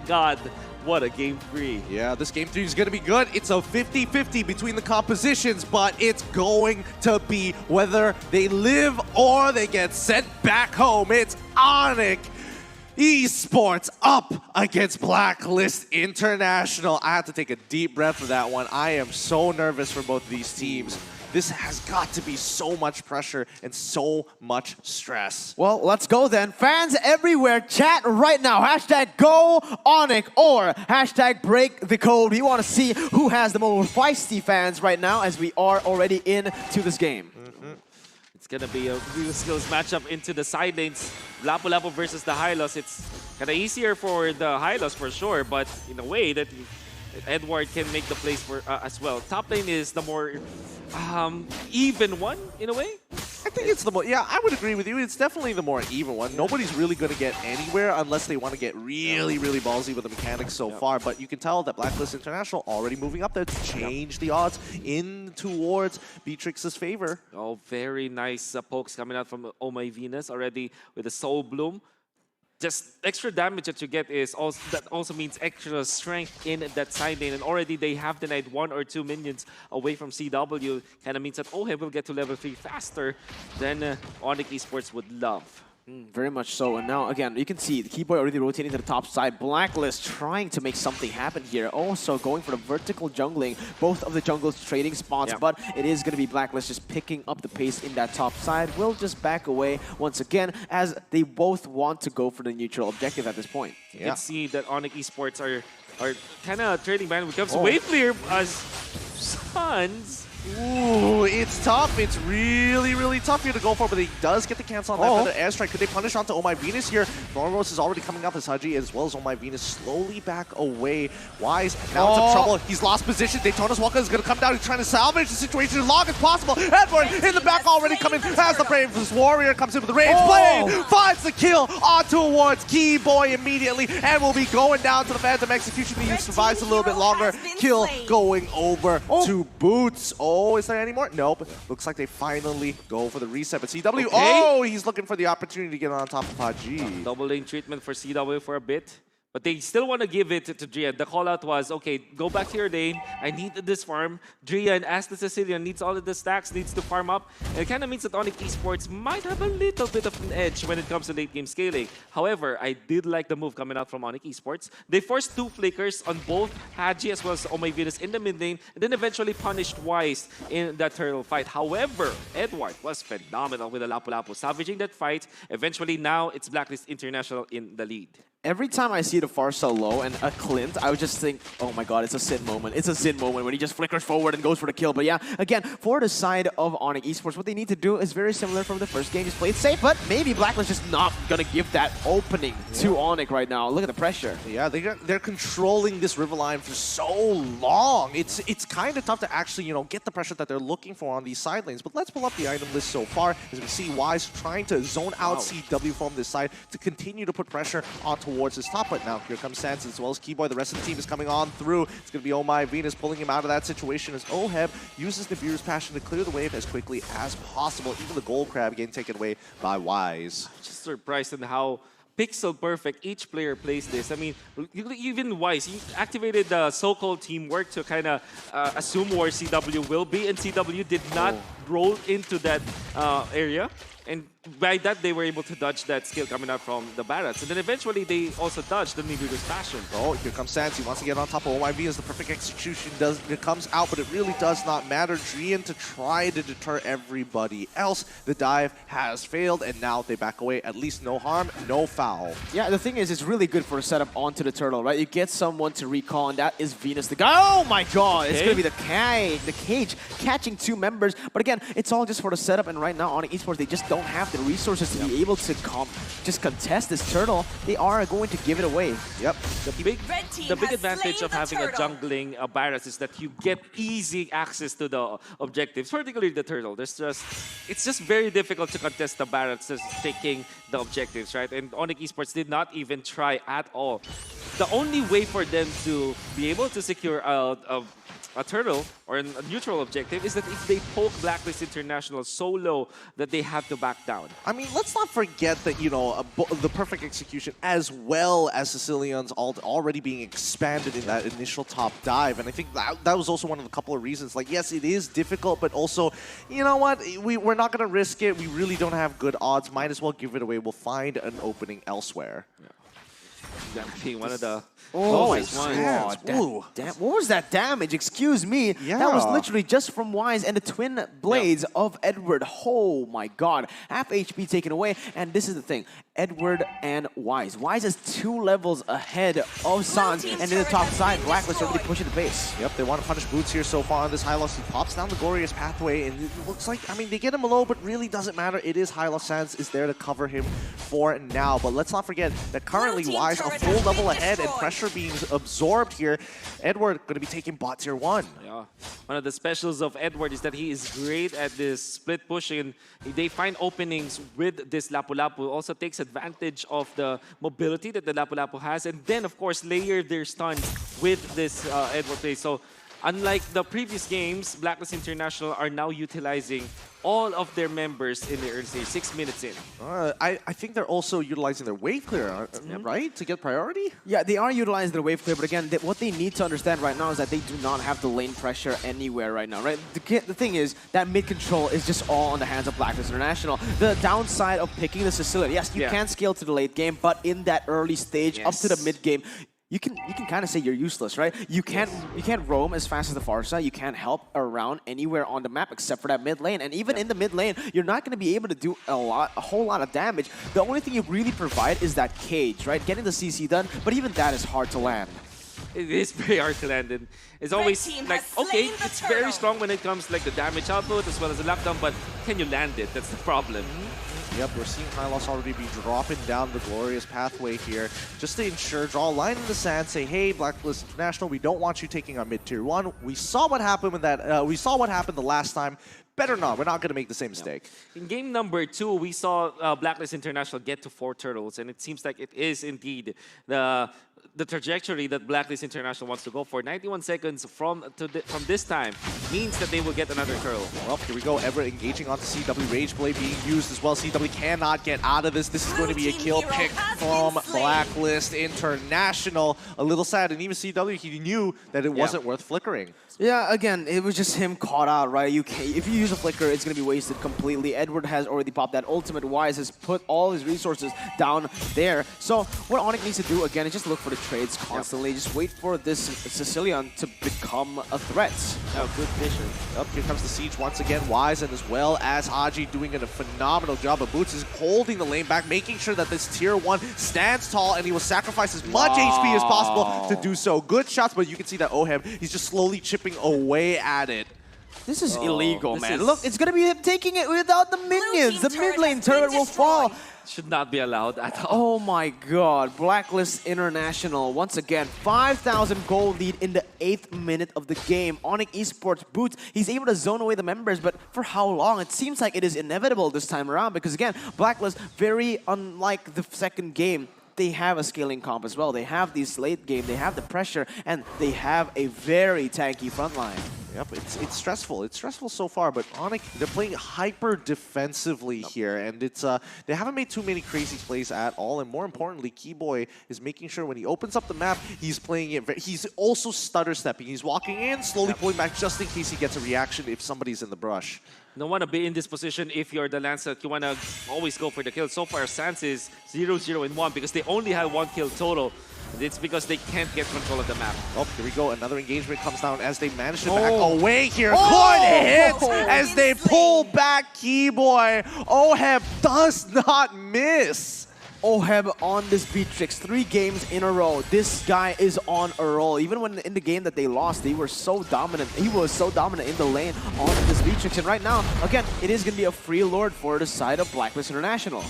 God, what a game 3. Yeah, this game 3 is going to be good. It's a 50-50 between the compositions, but it's going to be whether they live or they get sent back home. It's Onic Esports up against Blacklist International. I have to take a deep breath for that one. I am so nervous for both of these teams. This has got to be so much pressure and so much stress. Well, let's go then. Fans everywhere, chat right now. Hashtag go Onic or hashtag break the code. We want to see who has the most feisty fans right now as we are already into this game. It's going to be a real skills matchup into the side lanes. Lapu-Lapu versus the Hylos. It's kind of easier for the Hylos for sure, but in a way that Edward can make the plays for as well. Top lane is the more even one in a way. I think it's the more, yeah, I would agree with you. It's definitely the more even one. Nobody's really going to get anywhere unless they want to get really, really ballsy with the mechanics so far. But you can tell that Blacklist International already moving up there to change the odds in towards Beatrix's favor. Oh, very nice pokes coming out from Oh My Venus already with the Soul Bloom. Just extra damage that you get is also, that also means extra strength in that side lane. And already they have denied 1 or 2 minions away from CW. Kind of means that OHEB will get to level 3 faster than Onic Esports would love. Very much so. And now, again, you can see the Keyboy already rotating to the top side. Blacklist trying to make something happen here. Also going for the vertical jungling. Both of the jungles trading spots, but it is going to be Blacklist just picking up the pace in that top side. Will just back away once again as they both want to go for the neutral objective at this point. You can see that Onic Esports are kind of trading ban when it comes to wave clear as Suns. Ooh, it's tough. It's really, really tough here to go for, but he does get the cancel on that feather airstrike. Could they punish onto Oh My Venus here? Thornrose is already coming up as Haji as well as Oh My Venus slowly back away. Wise now into trouble. He's lost position. Daytona's Walker is going to come down. He's trying to salvage the situation as long as possible. Edward in the back already coming as the Brave Warrior comes in with the Rage Blade. Finds the kill on towards Keyboy immediately and will be going down to the Phantom Execution. He survives a little bit longer. Kill going over to Boots. Oh, is there any more? Nope. Looks like they finally go for the reset. But CW, oh, he's looking for the opportunity to get on top of Haji. Double lane treatment for CW for a bit. But they still want to give it to Drian. The call out was, okay, go back to your lane. I need this farm. Drian, as the Sicilian, needs all of the stacks, needs to farm up. And it kind of means that Onic Esports might have a little bit of an edge when it comes to late game scaling. However, I did like the move coming out from Onic Esports. They forced 2 flickers on both Haji as well as Oh My Venus in the mid lane, and then eventually punished Wise in that turtle fight. However, Edward was phenomenal with the Lapu-Lapu, salvaging that fight. Eventually, now it's Blacklist International in the lead. Every time I see the Pharsa low and a Clint, I would just think, oh my god, it's a Sin moment. It's a Sin moment when he just flickers forward and goes for the kill. But yeah, again, for the side of Onic Esports, what they need to do is very similar from the first game. Just play it safe, but maybe Blacklist just not going to give that opening to Onic right now. Look at the pressure. Yeah, they're controlling this river line for so long. It's kind of tough to actually, you know, get the pressure that they're looking for on these side lanes. But let's pull up the item list so far. As we see Wise trying to zone out CW from this side to continue to put pressure on towards his top. But now here comes Sans as well as Keyboy. The rest of the team is coming on through. It's going to be Oh My Venus pulling him out of that situation as OHEB uses Nibiru's passion to clear the wave as quickly as possible. Even the gold crab getting taken away by Wise. Just surprised in how pixel perfect each player plays this. I mean, even Wise, he activated the so-called teamwork to kind of assume where CW will be, and CW did not roll into that area. And by that, they were able to dodge that skill coming out from the Barats. And then eventually, they also dodged the Nibiru's passion. Oh, here comes Sans. He wants to get on top of OYV as the perfect execution it comes out, but it really does not matter. Drian to try to deter everybody else. The dive has failed, and now they back away. At least no harm, no foul. Yeah, the thing is, it's really good for a setup onto the turtle, right? You get someone to recall, and that is Venus the guy. Oh my god, it's going to be the cage catching 2 members. But again, it's all just for the setup, and right now, Onic Esports, they just don't have the resources to be able to just contest this turtle. They are going to give it away. Yep. The big advantage of having a jungling Barats is that you get easy access to the objectives, particularly the turtle. It's just very difficult to contest the Barats just taking the objectives, right? And Onic Esports did not even try at all. The only way for them to be able to secure a a turtle or a neutral objective is that if they poke Blacklist International so low that they have to back down. I mean, let's not forget that, you know, the perfect execution as well as Sicilian's ult already being expanded in that initial top dive. And I think that was also one of the couple of reasons. Like, yes, it is difficult, but also, you know what? We're not going to risk it. We really don't have good odds. Might as well give it away. We'll find an opening elsewhere. Yeah. That being one of the Wise. Ooh. Damn, what was that damage? Excuse me. Yeah. That was literally just from Wise and the twin blades of Edward. Oh my god. Half HP taken away. And this is the thing. Edward and Wise. Wise is 2 levels ahead of Sans. And in the top side, Blacklist are really pushing the pace. Yep, they want to punish Boots here so far on this Hylos. He pops down the glorious pathway, and it looks like, I mean, they get him low, but really doesn't matter. It is Hylos. Sans is there to cover him for now. But let's not forget that currently Wise a full level ahead and pressure being absorbed here. Edward going to be taking bot tier 1. Yeah. One of the specials of Edward is that he is great at this split pushing. They find openings with this Lapu-Lapu. Also takes advantage of the mobility that the Lapu-Lapu has. And then, of course, layer their stun with this Edward play. So, unlike the previous games, Blacklist International are now utilizing all of their members in the early stage, 6 minutes in. I think they're also utilizing their wave clear, right? To get priority? Yeah, they are utilizing their wave clear, but again, what they need to understand right now is that they do not have the lane pressure anywhere right now, right? The thing is that mid control is just all on the hands of Blacklist International. The downside of picking the Sicilian, yes, you can scale to the late game, but in that early stage, up to the mid game, you can kind of say you're useless, right? You can't roam as fast as the far side. You can't help around anywhere on the map except for that mid lane. And even in the mid lane, you're not going to be able to do a whole lot of damage. The only thing you really provide is that cage, right? Getting the CC done, but even that is hard to land. It is very hard to land, and it's always like, okay, it's very strong when it comes to like the damage output as well as the lockdown, but can you land it? That's the problem. Yep, we're seeing Hylos already be dropping down the glorious pathway here just to ensure, draw a line in the sand, say, hey, Blacklist International, we don't want you taking our mid tier 1. We saw what happened with that. We saw what happened the last time. Better not. We're not going to make the same mistake. In game number 2, we saw Blacklist International get to 4 turtles, and it seems like it is indeed the trajectory that Blacklist International wants to go for. 91 seconds from this time means that they will get another turtle. Well, here we go. Ever engaging onto CW. Rage Blade being used as well. CW cannot get out of this. This is going to be a kill pick from Blacklist International. A little sad. And even CW, he knew that it wasn't worth flickering. Yeah, again, it was just him caught out, right? If you use a flicker, it's going to be wasted completely. Edward has already popped that ultimate. Wise has put all his resources down there. So what Onic needs to do, again, is just look for the trades constantly. Just wait for this Sicilian to become a threat. Oh, good vision. Up here comes the siege once again. Wise and as well as Haji doing a phenomenal job. But Boots is holding the lane back, making sure that this tier 1 stands tall, and he will sacrifice as much HP as possible to do so. Good shots, but you can see that Oheb, he's just slowly chipping away at it. This is illegal, man. Look, it's going to be him taking it without the minions. The mid lane turret will fall. Should not be allowed at all. Oh my god. Blacklist International, once again, 5,000 gold lead in the 8th minute of the game. Onic Esports Boots, he's able to zone away the members, but for how long? It seems like it is inevitable this time around because, again, Blacklist, very unlike the second game, they have a scaling comp as well. They have this late game, they have the pressure, and they have a very tanky front line. Yep, it's stressful. It's stressful so far, but Onic, they're playing hyper defensively here, and it's they haven't made too many crazy plays at all. And more importantly, Keyboy is making sure when he opens up the map, he's playing it. He's also stutter stepping. He's walking in, slowly pulling back just in case he gets a reaction if somebody's in the brush. You don't want to be in this position if you're the Lancet. You want to always go for the kill. So far, Sans is 0-0 and 1 because they only have 1 kill total. It's because they can't get control of the map. Oh, here we go. Another engagement comes down as they manage to back away here. Good hit as they pull back Keyboy. Oheb does not miss. Oheb on this Beatrix, 3 games in a row. This guy is on a roll. Even when in the game that they lost, they were so dominant. He was so dominant in the lane on this Beatrix. And right now, again, it is going to be a free lord for the side of Blacklist International.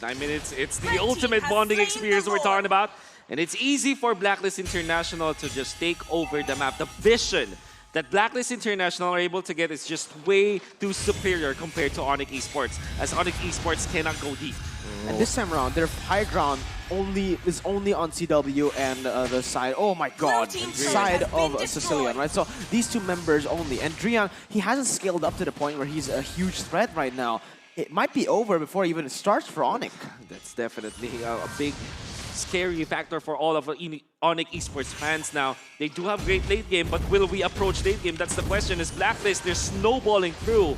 9 minutes. It's the ultimate bonding experience we're talking about. And it's easy for Blacklist International to just take over the map. The vision that Blacklist International are able to get is just way too superior compared to Onic Esports, as Onic Esports cannot go deep. And this time around, their high ground only on CW and the side. Oh my God, side of Sicilian, right? So these two members only. And Drian, he hasn't scaled up to the point where he's a huge threat right now. It might be over before even it starts for Onic. That's definitely a big scary factor for all of Onic Esports fans now. They do have great late game, but will we approach late game? That's the question. Is Blacklist, they're snowballing through.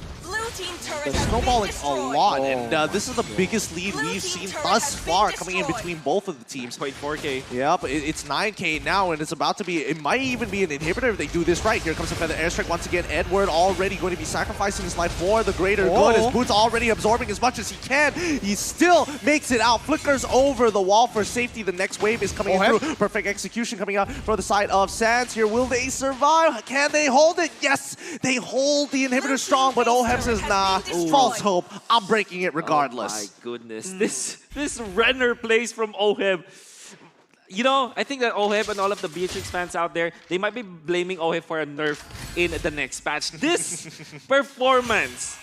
They're snowballing a lot, and this is the biggest lead we've seen thus far coming in between both of the teams. 4K. Yep, it's 9K now, and it's about to be, it might even be an inhibitor if they do this right. Here comes a feather airstrike once again. Edward already going to be sacrificing his life for the greater good, as Boots already absorbing as much as he can. He still makes it out, flickers over the wall for safety. The next wave is coming in through. Perfect execution coming out from the side of Sands here. Will they survive? Can they hold it? Yes, they hold the inhibitor strong, but Ohem says, nah, false hope. I'm breaking it regardless. Oh my goodness. This Renner plays from Ohem. You know, I think that Oheb and all of the Beatrix fans out there, they might be blaming Oheb for a nerf in the next patch. This performance,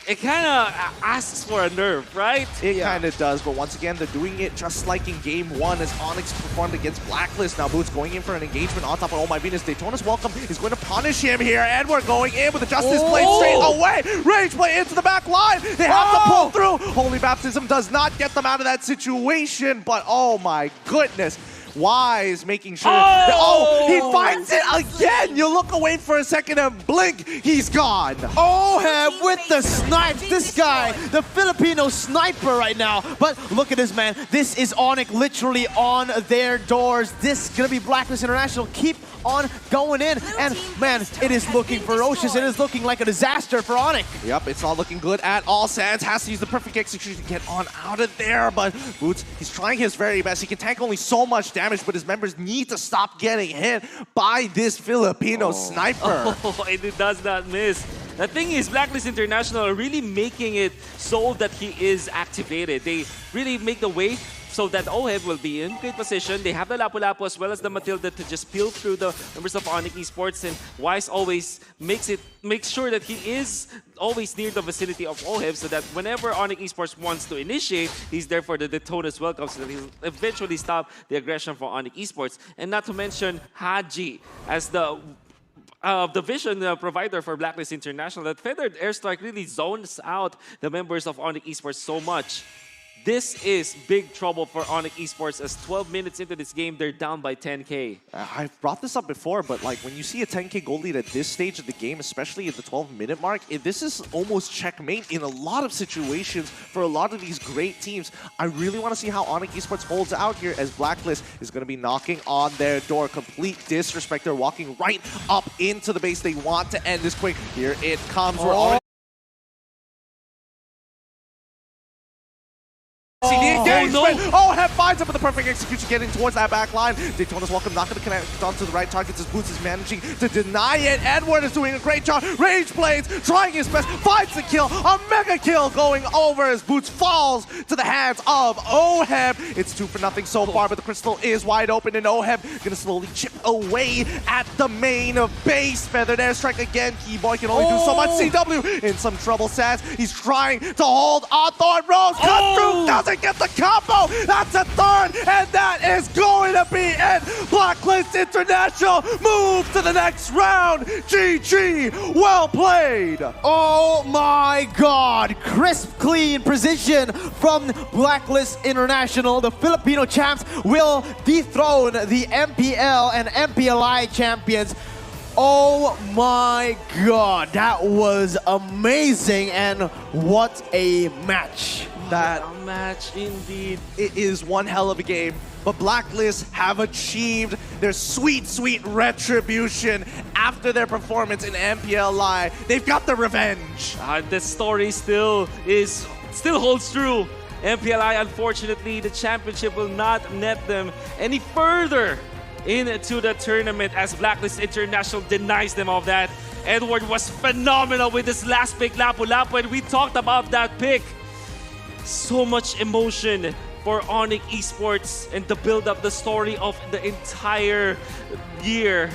it kind of asks for a nerf, right? It kind of does, but once again, they're doing it just like in Game 1 as Onyx performed against Blacklist. Now Boots going in for an engagement on top of Oh My Venus. Daytona's welcome is going to punish him here. Edward going in with the Justice Blade straight away. Rage play into the back line. They have to pull through. Holy Baptism does not get them out of that situation, but oh my goodness. Wise making sure. He finds it again. You look away for a second and blink, he's gone. Oheb with the snipes. This guy, the Filipino sniper right now. But look at this, man. This is Onic literally on their doors. This is gonna be Blacklist International. Keep on going in. And man, it is looking ferocious. It is looking like a disaster for Onic. Yep, it's not looking good at all. Sands has to use the perfect execution to get on out of there. But Boots, he's trying his very best. He can tank only so much damage, but his members need to stop getting hit by this Filipino sniper. And it does not miss. The thing is, Blacklist International are really making it so that he is activated. They really make the way so that Oheb will be in great position. They have the Lapu-Lapu as well as the Matilda to just peel through the members of Onic Esports, and Wise always makes sure that he is always near the vicinity of Oheb so that whenever Onic Esports wants to initiate, he's there for the Daytona's welcome so that he'll eventually stop the aggression for Onic Esports. And not to mention Haji as the vision provider for Blacklist International. That feathered airstrike really zones out the members of Onic Esports so much. This is big trouble for Onic Esports as 12 minutes into this game, they're down by 10K. I've brought this up before, but like when you see a 10K gold lead at this stage of the game, especially at the 12-minute mark, this is almost checkmate in a lot of situations for a lot of these great teams. I really want to see how Onic Esports holds out here as Blacklist is going to be knocking on their door. Complete disrespect. They're walking right up into the base. They want to end this quick. Here it comes. Oheb finds him with the perfect execution, getting towards that back line. Daytona's welcome, not going to connect onto the right targets as Boots is managing to deny it. Edward is doing a great job. Rage Blades trying his best, finds the kill. A mega kill going over as Boots falls to the hands of Oheb. It's 2-0 so far, but the crystal is wide open, and Oheb going to slowly chip away at the main base. Feathered airstrike again. Keyboy can only do so much. CW in some trouble. Sands, he's trying to hold on Thorn Rose. Cut through, doesn't get the combo. That's a third, and that is going to be it. Blacklist International move to the next round. GG, well played. Oh my God, crisp, clean precision from Blacklist International. The Filipino champs will dethrone the MPL and MPLI champions. Oh my God, that was amazing, and what a match. That a match indeed. It is one hell of a game, but Blacklist have achieved their sweet, sweet retribution after their performance in MPLI. They've got the revenge. The story still holds true. MPLI, unfortunately, the championship will not net them any further into the tournament as Blacklist International denies them of that. Edward was phenomenal with his last pick, Lapu-Lapu, and we talked about that pick. So much emotion for Onic Esports and to build up the story of the entire year.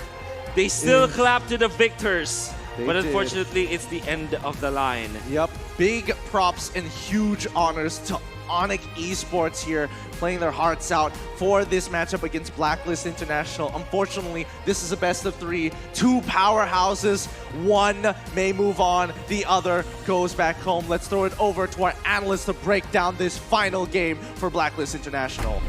They still clap to the victors. But did. unfortunately, it's the end of the line. Yep, big props and huge honors to Onic Esports here, playing their hearts out for this matchup against Blacklist International. Unfortunately, this is a best of 3. 2 powerhouses. One may move on, the other goes back home. Let's throw it over to our analyst to break down this final game for Blacklist International.